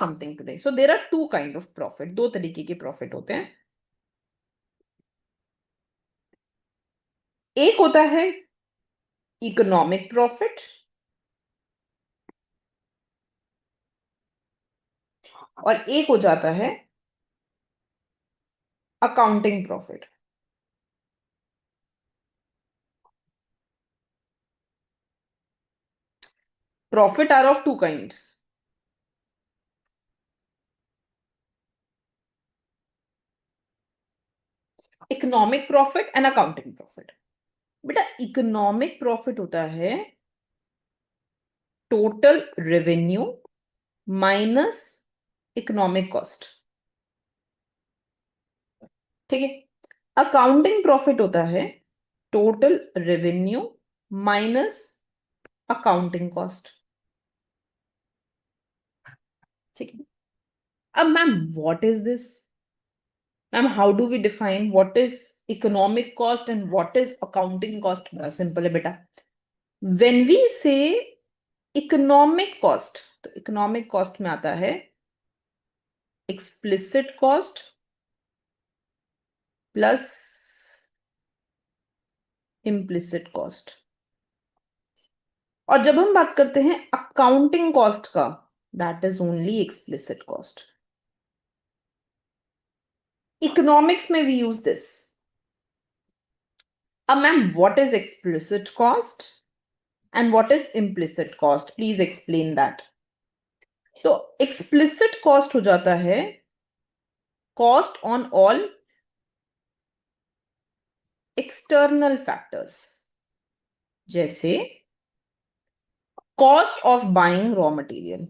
something today. So there are two kind of profit. दो तरीके के प्रॉफिट होते हैं. एक होता है इकोनॉमिक प्रॉफिट और एक हो जाता है accounting profit. Profit are of two kinds. Economic profit and accounting profit. बेटा इकोनॉमिक प्रॉफिट होता है total revenue minus economic cost. ठीक है. अकाउंटिंग प्रॉफिट होता है total revenue minus accounting cost. ठीक है. अब ma'am what is this? Ma'am how do we define what is economic cost and what is accounting cost? बड़ा सिंपल है बेटा. When we say economic cost, तो economic cost में आता है explicit cost plus implicit cost. और जब हम बात करते हैं अकाउंटिंग कॉस्ट का, that is only explicit cost. Economics में वी यूज दिस. अब ma'am what is explicit cost and what is implicit cost? Please explain that. तो एक्सप्लिसिट कॉस्ट हो जाता है cost on all external factors, जैसे cost of buying raw material,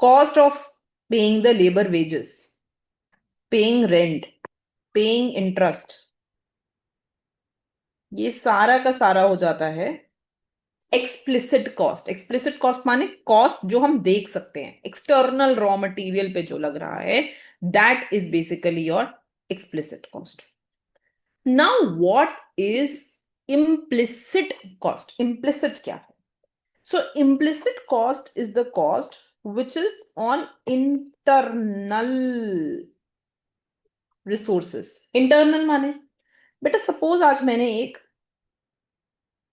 cost of paying the labor wages, paying rent, paying interest. ये सारा का सारा हो जाता है एक्सप्लिसिट कॉस्ट. एक्सप्लिसिट कॉस्ट माने कॉस्ट जो हम देख सकते हैं, एक्सटर्नल रॉ मटेरियल पे जो लग रहा है, that is basically your explicit cost. Now what is implicit cost? Implicit क्या है? So implicit cost is the cost which is on internal resources. internal माने बेटा सपोज आज मैंने एक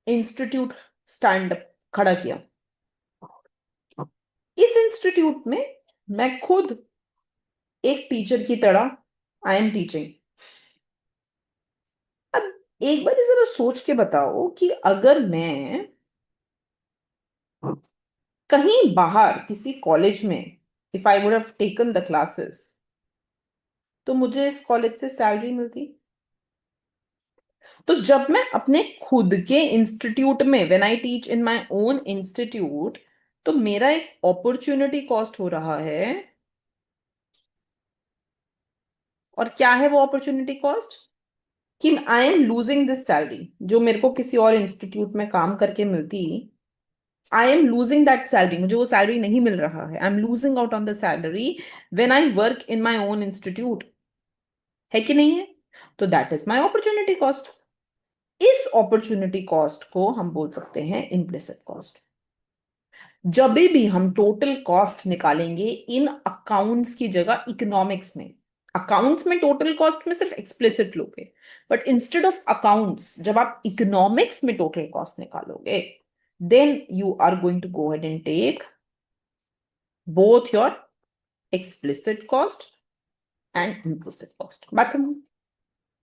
इंस्टीट्यूट स्टैंड खड़ा किया. इस इंस्टीट्यूट में मैं खुद एक टीचर की तरह आई एम टीचिंग. अब एक बार जरा सोच के बताओ कि अगर मैं कहीं बाहर किसी कॉलेज में, if I would have taken the classes, तो मुझे इस कॉलेज से सैलरी मिलती. तो जब मैं अपने खुद के इंस्टीट्यूट में, when I teach in my own institute, तो मेरा एक अपॉर्चुनिटी कॉस्ट हो रहा है. और क्या है वो अपॉर्चुनिटी कॉस्ट? कि I am losing this salary जो मेरे को किसी और इंस्टीट्यूट में काम करके मिलती. I am losing that salary, मुझे वो सैलरी नहीं मिल रहा है. I am losing out on the salary when I work in my own institute. है कि नहीं है? तो that is my opportunity cost. इस अपॉर्चुनिटी कॉस्ट को हम बोल सकते हैं इम्प्लिसिट कॉस्ट. जब भी हम टोटल कॉस्ट निकालेंगे इन अकाउंट्स की जगह इकोनॉमिक्स में, अकाउंट्स में टोटल कॉस्ट में सिर्फ एक्सप्लिसिट लोगे, बट इंस्टेड ऑफ अकाउंट्स जब आप इकोनॉमिक्स में टोटल कॉस्ट निकालोगे, then you are going to go ahead and take both your explicit cost and implicit cost. बात समझ?